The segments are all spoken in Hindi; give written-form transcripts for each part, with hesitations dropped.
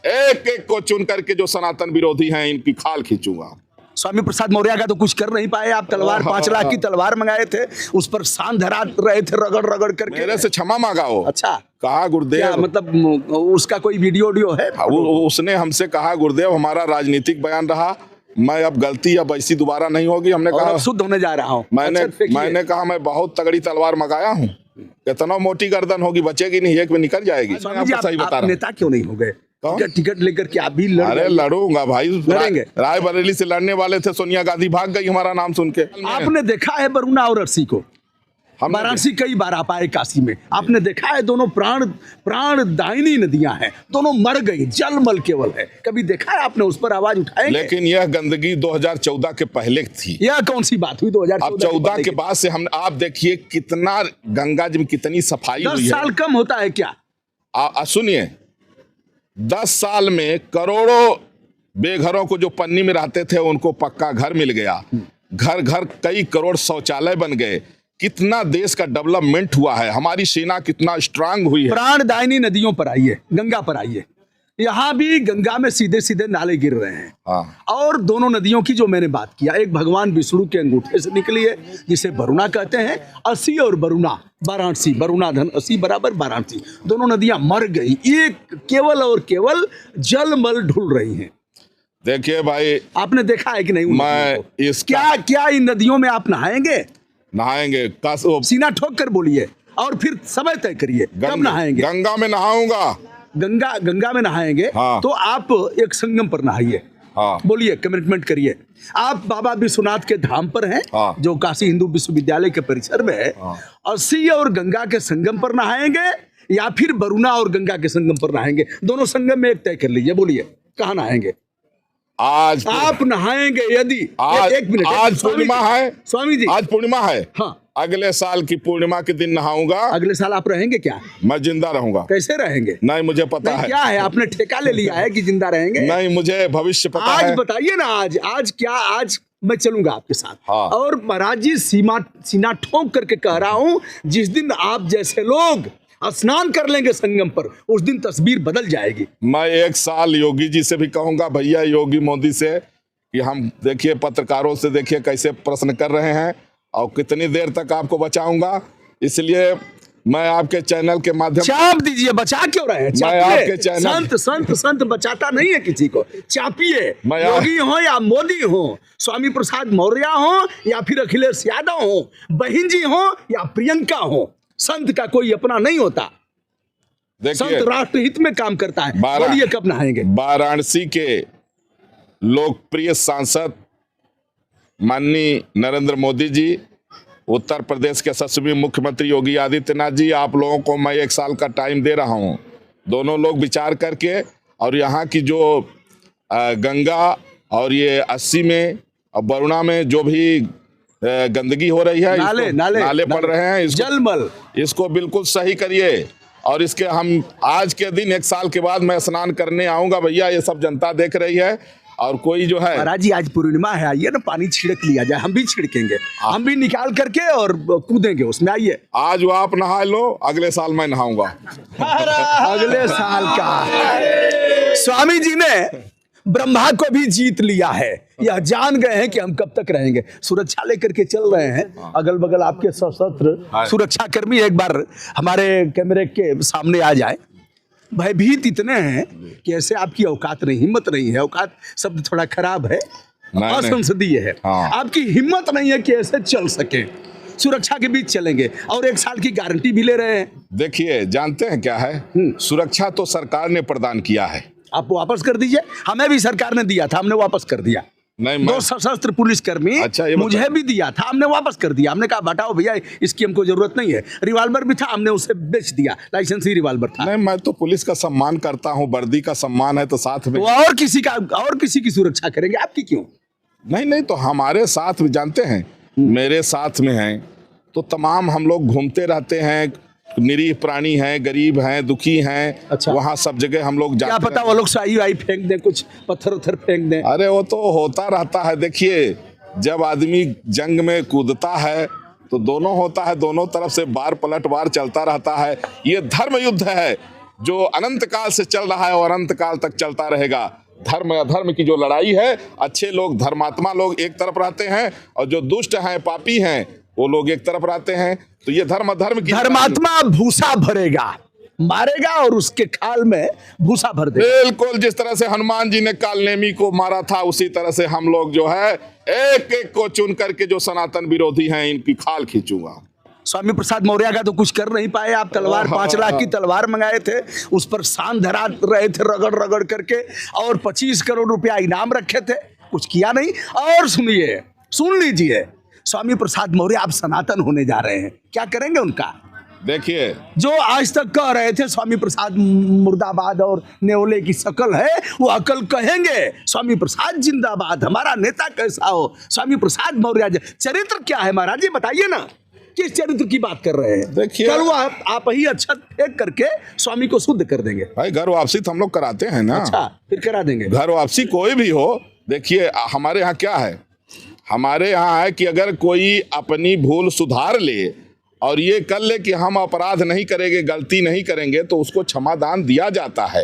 एक एक को चुन करके जो सनातन विरोधी हैं इनकी खाल खींचूंगा। स्वामी प्रसाद मौर्य का तो कुछ कर नहीं पाए आप। तलवार 5 लाख की तलवार मंगाए थे, उस पर शान धरा रहे थे रगड़ रगड़ करके। मेरे से क्षमा मांगा हो। अच्छा, कहा क्या गुरुदेव, मतलब उसका कोई वीडियो है? उसने हमसे कहा गुरुदेव हमारा राजनीतिक बयान रहा, मैं अब गलती अब ऐसी दोबारा नहीं होगी। हमने कहा शुद्ध होने जा रहा हूँ। मैंने कहा मैं बहुत तगड़ी तलवार मंगाया हूँ, कितना मोटी गर्दन होगी, बचेगी नहीं, एक में निकल जाएगी। सही बता रहा, नेता क्यों नहीं हो गए? टिकट लेकर के आप भी अरे लड़ूंगा भाई, लड़ेंगे। रायबरेली से लड़ने वाले थे, सोनिया गांधी भाग गई हमारा नाम सुन के। आपने देखा है वरुणा और अर्शी को? वाराणसी कई बार आप आए, काशी में आपने देखा है दोनों प्राणदायिनी नदियां हैं, दोनों मर गई, जलमल केवल है। कभी देखा है आपने उस पर आवाज उठाएंगे? लेकिन यह गंदगी 2014 के पहले थी। यह कौन सी बात हुई 2014 के बाद से हम, आप देखिए कितना गंगा जी में कितनी सफाई हुई है। 10 साल कम होता है क्या? सुनिए, 10 साल में करोड़ों बेघरों को जो पन्नी में रहते थे उनको पक्का घर मिल गया, घर घर कई करोड़ शौचालय बन गए, कितना देश का डेवलपमेंट हुआ है, हमारी सेना कितना स्ट्रांग हुई है। प्राणदायिनी नदियों पर आइए, गंगा पर आइए, यहाँ भी गंगा में सीधे सीधे नाले गिर रहे हैं। हाँ। और दोनों नदियों की जो मैंने बात किया, एक भगवान विष्णु के अंगूठे से निकली है जिसे वरुणा कहते हैं, असी और वरुणा, वाराणसी, वरुणा धन असी बराबर वाराणसी, दोनों नदियां मर गई, एक केवल और केवल जलमल ढुल रही हैं। देखिए भाई, आपने देखा है कि नहीं? मैं क्या इन नदियों में आप नहाएंगे? नहाएंगे, सीना ठोक कर बोलिए और फिर समय तय करिए कब नहाएंगे। गंगा में नहाऊंगा। गंगा में नहाएंगे। हाँ। तो आप एक संगम पर नहाइए। हाँ। बोलिए, कमिटमेंट करिए। आप बाबा विश्वनाथ के धाम पर हैं। हाँ। जो काशी हिंदू विश्वविद्यालय के परिसर में है। हाँ। अस्सी और गंगा के संगम पर नहाएंगे या फिर वरुणा और गंगा के संगम पर नहाएंगे? दोनों संगम में एक तय कर लीजिए, बोलिए कहाँ नहाएंगे? आज आप नहाएंगे यदि एक मिनट, आज पूर्णिमा है स्वामी जी, आज पूर्णिमा है। हाँ। अगले साल की पूर्णिमा के दिन नहाऊंगा। अगले साल आप रहेंगे क्या? मैं जिंदा रहूंगा। कैसे रहेंगे? नहीं मुझे पता है। क्या है, आपने ठेका ले लिया है कि जिंदा रहेंगे? नहीं, मुझे भविष्य पता है। आज बताइए ना, आज मैं चलूंगा आपके साथ। हाँ। और महाराज जी सीना ठोक करके कह रहा हूं, जिस दिन आप जैसे लोग स्नान कर लेंगे संगम पर, उस दिन तस्वीर बदल जाएगी। मैं 1 साल योगी जी से भी कहूंगा, भैया योगी मोदी से, कि हम देखिए पत्रकारों से देखिए कैसे प्रश्न कर रहे हैं और कितनी देर तक आपको बचाऊंगा। इसलिए मैं आपके चैनल के माध्यम चाप दीजिए। बचा क्यों रहे हैं? मैं आपके चैनल संत बचाता नहीं है किसी को, चापिए। योगी हो या मोदी हो, स्वामी प्रसाद मौर्य हो या फिर अखिलेश यादव हो, बहन जी हो या प्रियंका हो, संत का कोई अपना नहीं होता। संत राष्ट्रहित में काम करता है। बोलिए कब नहाएंगे? वाराणसी के लोकप्रिय सांसद माननीय नरेंद्र मोदी जी, उत्तर प्रदेश के यशस्वी मुख्यमंत्री योगी आदित्यनाथ जी, आप लोगों को मैं 1 साल का टाइम दे रहा हूं। दोनों लोग विचार करके, और यहाँ की जो गंगा और ये 80 में और वरुणा में जो भी गंदगी हो रही है, नाले पड़ रहे हैं, जलमल, इसको बिल्कुल सही करिए। और इसके हम आज के दिन 1 साल के बाद मैं स्नान करने आऊंगा। भैया ये सब जनता देख रही है। और कोई जो है, महाराज जी आज पूर्णिमा है, आइए ना पानी छिड़क लिया जाए, हम भी छिड़केंगे, हम भी निकाल करके और कूदेंगे उसमें। आइए, आज वो आप नहा लो, अगले साल मैं नहाऊंगा। अगले साल का स्वामी जी ने ब्रह्मा को भी जीत लिया है। यह जान गए हैं कि हम कब तक रहेंगे। सुरक्षा लेकर के चल रहे हैं, अगल बगल आपके सशस्त्र सुरक्षा कर्मी एक बार हमारे कैमरे के सामने आ जाए। भयभीत इतने हैं कि ऐसे आपकी औकात नहीं, हिम्मत नहीं है। औकात शब्द थोड़ा खराब है, असंसदीय है। आपकी हिम्मत नहीं है कि ऐसे चल सके। सुरक्षा के बीच चलेंगे और 1 साल की गारंटी भी ले रहे हैं। देखिए, जानते हैं क्या है, सुरक्षा तो सरकार ने प्रदान किया है, आप वापस कर दीजिए। हमें भी सरकार ने दिया था, हमने वापस कर दिया। नहीं, 2 सशस्त्र पुलिसकर्मी मुझे भी दिया था, हमने वापस कर दिया। हमने कहा बताओ भैया, इसकी हमको जरूरत नहीं है। रिवॉल्वर भी था, हमने उसे बेच दिया, लाइसेंसी रिवॉल्वर था। नहीं, मैं तो पुलिस का सम्मान करता हूँ, वर्दी का सम्मान है तो साथ में। तो और किसी की सुरक्षा करेंगे, आपकी क्यों? नहीं, तो हमारे साथ में, जानते हैं, मेरे साथ में हैं तो तमाम हम लोग घूमते रहते हैं, निरीह प्राणी हैं, गरीब हैं, दुखी हैं। अच्छा। वहाँ सब जगह हम लोग जाते हैं। क्या पता वो लोग साई वाई फेंक दें, कुछ पत्थर उत्थर फेंक दें। अरे वो तो होता रहता है। देखिए, जब आदमी जंग में कूदता है तो दोनों होता है, दोनों तरफ से बार पलट बार चलता रहता है। ये धर्म युद्ध है, जो अनंत काल से चल रहा है और अनंत काल तक चलता रहेगा। धर्म अधर्म की जो लड़ाई है, अच्छे लोग धर्मात्मा लोग एक तरफ रहते हैं और जो दुष्ट हैं पापी हैं वो लोग एक तरफ रहते हैं। तो ये धर्म अधर्म की धर्मात्मा भूसा भरेगा, मारेगा और उसके खाल में भूसा भर देगा। बिल्कुल जिस तरह से हनुमान जी ने कालनेमी को मारा था, उसी तरह से हम लोग जो है एक एक को चुन करके जो सनातन विरोधी हैं इनकी खाल खींचूंगा। स्वामी प्रसाद मौर्य का तो कुछ कर नहीं पाए आप। तलवार 5 लाख की तलवार मंगाए थे, उस पर शान धरा रहे थे रगड़ रगड़ करके, और 25 करोड़ रुपया इनाम रखे थे, कुछ किया नहीं। और सुनिए, सुन लीजिए, स्वामी प्रसाद मौर्य आप सनातन होने जा रहे हैं, क्या करेंगे उनका? देखिए, जो आज तक कह रहे थे स्वामी प्रसाद मुर्दाबाद और नेवले की शकल है, वो अकल कहेंगे स्वामी प्रसाद जिंदाबाद, हमारा नेता कैसा हो, स्वामी प्रसाद मौर्य। चरित्र क्या है महाराज, ये बताइए ना, किस चरित्र की बात कर रहे हैं? देखिए, कल वो आप ही अच्छा फेंक करके स्वामी को शुद्ध कर देंगे। भाई घर वापसी तो हम लोग कराते हैं ना। अच्छा, फिर करा देंगे घर वापसी कोई भी हो। देखिए हमारे यहाँ क्या है, हमारे यहाँ है कि अगर कोई अपनी भूल सुधार ले और ये कर ले कि हम अपराध नहीं करेंगे, गलती नहीं करेंगे, तो उसको क्षमादान दिया जाता है।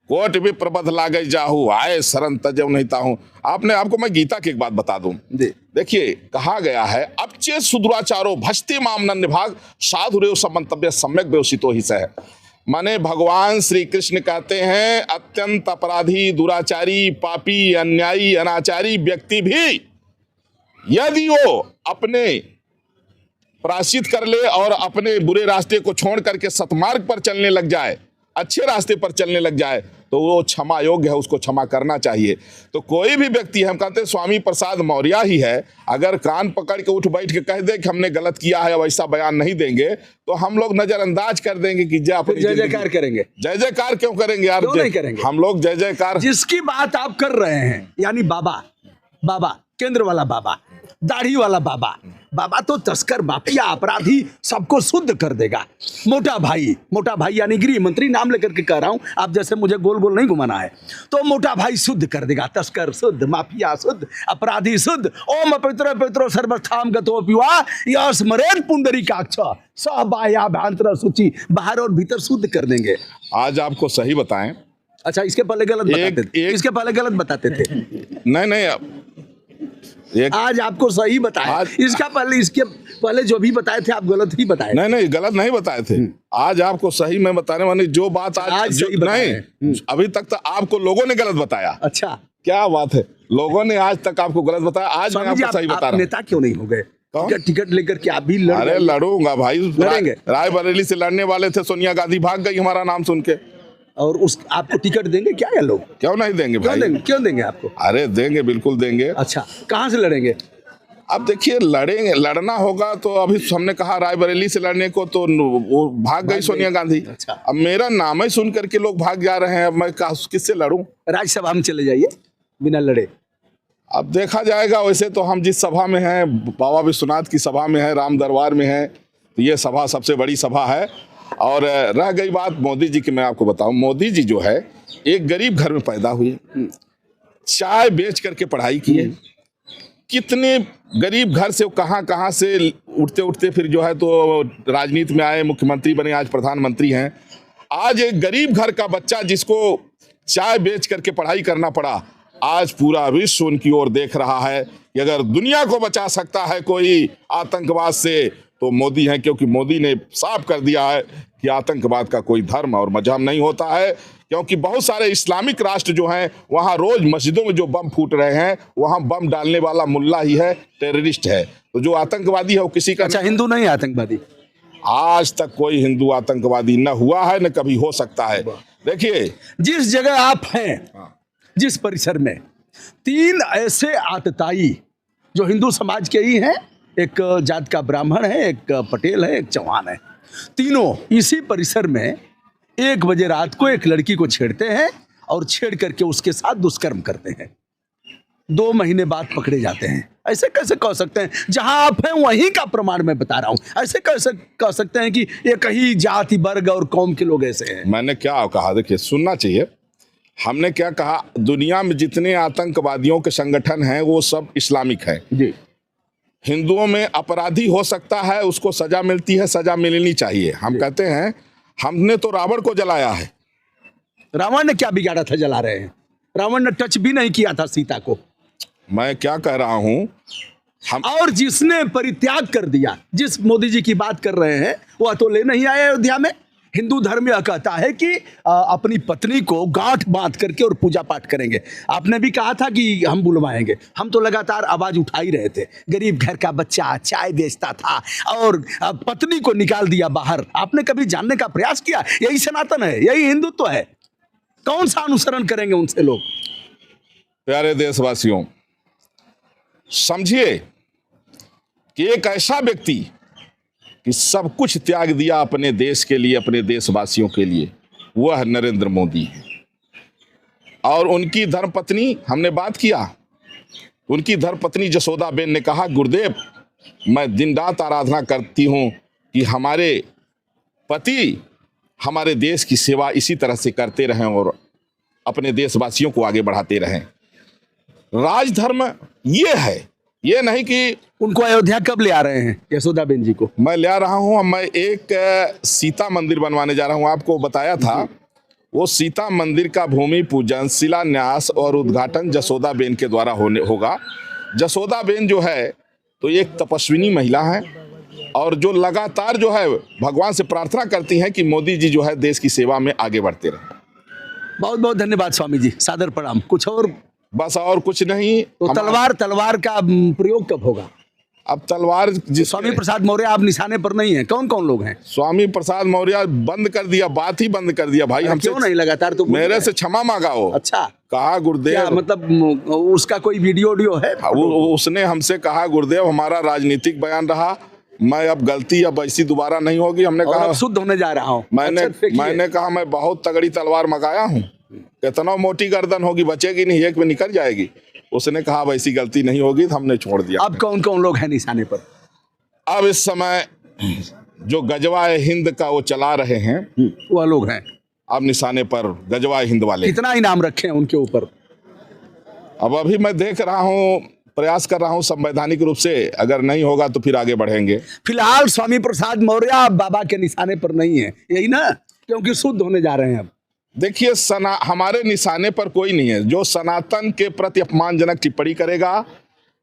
कोट भी प्रबध लागे जाहू, आए शरण तजव नहीं ताहू। आपको मैं गीता की एक बात बता दूं। देखिए कहा गया है, अपचे सुदुराचारो भजते माम निभाग साधु रेव समंतव्य सम्यक व्यवसितो ही सह। माने भगवान श्री कृष्ण कहते हैं अत्यंत अपराधी, दुराचारी, पापी, अन्यायी, अनाचारी व्यक्ति भी यदि वो अपने प्रायश्चित कर ले और अपने बुरे रास्ते को छोड़ करके सतमार्ग पर चलने लग जाए, अच्छे रास्ते पर चलने लग जाए, तो वो क्षमा योग्य है, उसको क्षमा करना चाहिए। तो कोई भी व्यक्ति, हम कहते हैं स्वामी प्रसाद मौर्य ही है, अगर कान पकड़ के उठ बैठ के कह दे कि हमने गलत किया है, वैसा बयान नहीं देंगे, तो हम लोग नजरअंदाज कर देंगे कि जय जयकार करेंगे। जय जयकार क्यों करेंगे यार? क्यों नहीं करेंगे? हम लोग जय जयकार, जिसकी बात आप कर रहे हैं, यानी बाबा, केंद्र वाला बाबा, दाढ़ी वाला बाबा तो तस्कर, माफिया, अपराधी सबको शुद्ध कर देगा। मोटा भाई यानी गृह मंत्री, नाम लेकर के कह रहा हूं, आप जैसे मुझे गोल गोल नहीं घुमाना है। तो मोटा भाई शुद्ध कर देगा, तस्कर शुद्ध, माफिया शुद्ध, अपराधी शुद्ध। ओम पवित्र पवित्र सर्वस्थाम गतो पिवा यस मरेद पुंडरीकाक्ष सहबाह्याभ्यंतर शुचि, बाहर और भीतर शुद्ध कर देंगे। आज आपको सही बताएं। अच्छा, इसके पहले गलत बताते थे। नहीं आज आपको सही बताया। इसके पहले जो भी बताए थे आप गलत ही बताए। नहीं गलत नहीं बताए थे। आज आपको सही मैं बताने वाली जो बात आज नहीं, अभी तक तो आपको लोगों ने गलत बताया। अच्छा, क्या बात है, लोगों ने आज तक आपको गलत बताया, आज मैं आपको सही बता रहा हूं। नेता क्यों नहीं हो गए? टिकट लेकर के आप भी लड़? अरे लड़ूंगा भाई, लड़ेंगे। रायबरेली से लड़ने वाले थे, सोनिया गांधी भाग गई हमारा नाम सुन के। और आपको टिकट देंगे क्या ये लोग? क्यों नहीं देंगे भाई? क्यों देंगे आपको? अरे देंगे, बिल्कुल देंगे। अच्छा, कहाँ से लड़ेंगे? अब देखिए, लड़ना होगा तो अभी हमने कहा रायबरेली से लड़ने को, तो वो भाग गई सोनिया गांधी। अच्छा। अब मेरा नाम ही सुन करके लोग भाग जा रहे हैं, अब मैं किससे लड़ूं? राज्यसभा में चले जाइए बिना लड़े। अब देखा जाएगा। वैसे तो हम जिस सभा में हैं, बाबा विश्वनाथ की सभा में है, राम दरबार में है, तो ये सभा सबसे बड़ी सभा है। और रह गई बात मोदी जी की, मैं आपको बताऊं, मोदी जी जो है एक गरीब घर में पैदा हुए, चाय बेच करके पढ़ाई किए। कितने गरीब घर से कहां से उठते उठते फिर जो है तो राजनीति में आए, मुख्यमंत्री बने, आज प्रधानमंत्री हैं। आज एक गरीब घर का बच्चा जिसको चाय बेच करके पढ़ाई करना पड़ा, आज पूरा विश्व उनकी ओर देख रहा है कि अगर दुनिया को बचा सकता है कोई आतंकवाद से तो मोदी हैं, क्योंकि मोदी ने साफ कर दिया है कि आतंकवाद का कोई धर्म और मजहब नहीं होता है। क्योंकि बहुत सारे इस्लामिक राष्ट्र जो हैं, वहाँ रोज मस्जिदों में जो बम फूट रहे हैं, वहाँ बम डालने वाला मुल्ला ही है, टेररिस्ट है। तो जो आतंकवादी है वो किसी का, अच्छा, हिंदू नहीं आतंकवादी? आज तक कोई हिंदू आतंकवादी न हुआ है, न कभी हो सकता है। देखिए, जिस जगह आप हैं, जिस परिसर में 3 ऐसे आतताई जो हिंदू समाज के ही हैं, एक जात का ब्राह्मण है, एक पटेल है, एक चौहान है, तीनों इसी परिसर में 1 बजे रात को एक लड़की को छेड़ते हैं और छेड़ करके उसके साथ दुष्कर्म करते हैं। 2 महीने बाद पकड़े जाते हैं। ऐसे कैसे कह सकते हैं? जहां आप हैं वहीं का प्रमाण मैं बता रहा हूं। ऐसे कैसे कह सकते हैं कि ये कहीं जाति, वर्ग और कौम के लोग ऐसे हैं? मैंने क्या कहा, देखिए सुनना चाहिए। हमने क्या कहा, दुनिया में जितने आतंकवादियों के संगठन हैं वो सब इस्लामिक हैं जी। हिंदुओं में अपराधी हो सकता है, उसको सजा मिलती है, सजा मिलनी चाहिए। हम कहते हैं हमने तो रावण को जलाया है। रावण ने क्या बिगाड़ा था जला रहे हैं? रावण ने टच भी नहीं किया था सीता को। मैं क्या कह रहा हूं, हम और जिसने परित्याग कर दिया, जिस मोदी जी की बात कर रहे हैं, वह तो ले नहीं आए अयोध्या में। हिंदू धर्म यह कहता है कि अपनी पत्नी को गांठ बांध करके और पूजा पाठ करेंगे। आपने भी कहा था कि हम बुलवाएंगे। हम तो लगातार आवाज उठा ही रहे थे। गरीब घर का बच्चा चाय बेचता था और पत्नी को निकाल दिया बाहर। आपने कभी जानने का प्रयास किया? यही सनातन है, यही हिंदुत्व है। कौन सा अनुसरण करेंगे उनसे लोग? प्यारे देशवासियों, समझिए कि एक ऐसा व्यक्ति कि सब कुछ त्याग दिया अपने देश के लिए, अपने देशवासियों के लिए, वह नरेंद्र मोदी है। और उनकी धर्मपत्नी, हमने बात किया, उनकी धर्मपत्नी जसोदाबेन ने कहा, गुरुदेव मैं दिन रात आराधना करती हूं कि हमारे पति हमारे देश की सेवा इसी तरह से करते रहें और अपने देशवासियों को आगे बढ़ाते रहें। राजधर्म ये है, ये नहीं कि उनको अयोध्या कब ले आ रहे हैं यशोदाबेन जी को? मैं ले आ रहा हूं। मैं एक सीता मंदिर बनवाने जा रहा हूं। आपको बताया था, वो सीता मंदिर का भूमि पूजन, शिलान्यास और उद्घाटन जसोदाबेन के द्वारा होगा। जसोदाबेन जो है तो एक तपस्विनी महिला है और जो लगातार जो है भगवान से प्रार्थना करती हैं कि मोदी जी जो है देश की सेवा में आगे बढ़ते रहे। बहुत बहुत धन्यवाद स्वामी जी, सादर प्रणाम। कुछ और? बस और कुछ नहीं। तो तलवार का प्रयोग कब होगा? अब तलवार स्वामी प्रसाद मौर्य आप निशाने पर नहीं है। कौन कौन लोग हैं? स्वामी प्रसाद मौर्य बंद कर दिया, बात ही बंद कर दिया भाई। हमसे क्यों नहीं? लगातार तो मेरे से क्षमा मांगा हो। अच्छा, कहा गुरुदेव, मतलब उसका कोई वीडियो है? उसने हमसे कहा, गुरुदेव हमारा राजनीतिक बयान रहा, मैं अब गलती अब ऐसी दोबारा नहीं होगी। हमने कहा अब शुद्ध होने जा रहा हूँ। मैंने कहा मैं बहुत तगड़ी तलवार मंगाया हूँ, कितना मोटी गर्दन होगी, बचेगी नहीं, एक में निकल जाएगी। उसने कहा वैसी गलती नहीं होगी, तो हमने छोड़ दिया। अब कौन कौन लोग हैं निशाने पर? अब इस समय जो गजवाए हिंद का वो चला रहे हैं, वह लोग हैं अब निशाने पर, गजवाए हिंद वाले। कितना इनाम रखे हैं उनके ऊपर? अब अभी मैं देख रहा हूँ, प्रयास कर रहा हूँ संवैधानिक रूप से, अगर नहीं होगा तो फिर आगे बढ़ेंगे। फिलहाल स्वामी प्रसाद मौर्य बाबा के निशाने पर नहीं है, यही ना? क्योंकि शुद्ध होने जा रहे हैं अब। देखिए, हमारे निशाने पर कोई नहीं है। जो सनातन के प्रति अपमानजनक टिप्पणी करेगा,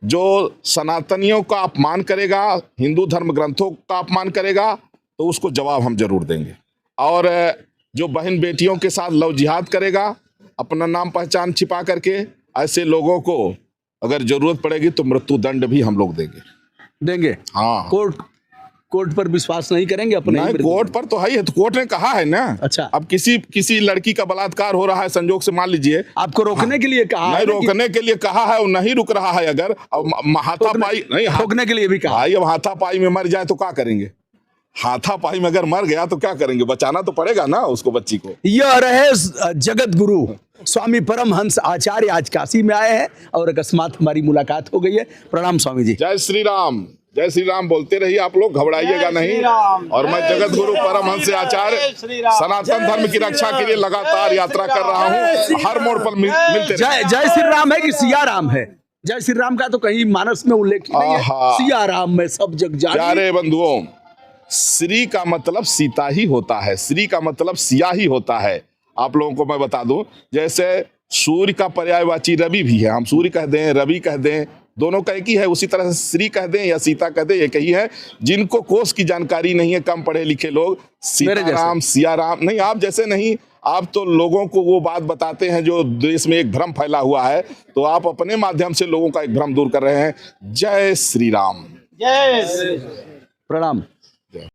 जो सनातनियों का अपमान करेगा, हिंदू धर्म ग्रंथों का अपमान करेगा, तो उसको जवाब हम जरूर देंगे। और जो बहन बेटियों के साथ लव जिहाद करेगा, अपना नाम पहचान छिपा करके, ऐसे लोगों को अगर जरूरत पड़ेगी तो मृत्यु दंड भी हम लोग देंगे। हाँ, कोर्ट पर विश्वास नहीं करेंगे अपने? नहीं, कोर्ट पर तो है, तो कोर्ट ने कहा है ना। अच्छा, अब किसी लड़की का बलात्कार हो रहा है, संजोग से मान लीजिए, आपको रोकने के लिए कहा? नहीं, रोकने के लिए कहा है, वो नहीं रुक रहा है। अगर हाथापाई नहीं, रोकने के लिए भी कहा। अब हाथापाई में मर जाए तो क्या करेंगे? हाथापाई में अगर मर गया तो क्या करेंगे? बचाना तो पड़ेगा ना उसको, बच्ची को। यह रहे जगत गुरु स्वामी परमहंस आचार्य, आज काशी में आए हैं और अकस्मात हमारी मुलाकात हो गई है। प्रणाम स्वामी जी। जय श्री राम, जय श्री राम बोलते रहिए, आप लोग घबराइएगा नहीं। और मैं जगत गुरु परमहंस आचार्य सनातन धर्म की रक्षा के लिए लगातार यात्रा कर रहा हूँ। हर मोड़ पर मिलते। जय श्री राम है कि सिया राम है? जय श्री राम का तो कहीं मानस में उल्लेख नहीं है। सिया राम में सब जग जाने। प्यारे बंधुओं, श्री का मतलब सीता ही होता है, श्री का मतलब सिया ही होता है। आप लोगों को मैं बता दूं, जैसे सूर्य का पर्यायवाची रवि भी है, हम सूर्य कह दें, रवि कह दें, दोनों का एक ही है। उसी तरह से श्री कह दें या सीता कह दें, एक ही है। जिनको कोश की जानकारी नहीं है, कम पढ़े लिखे लोग, सीताराम सिया राम नहीं, आप जैसे नहीं। आप तो लोगों को वो बात बताते हैं जो देश में एक भ्रम फैला हुआ है, तो आप अपने माध्यम से लोगों का एक भ्रम दूर कर रहे हैं। जय श्री राम। जय प्रणाम।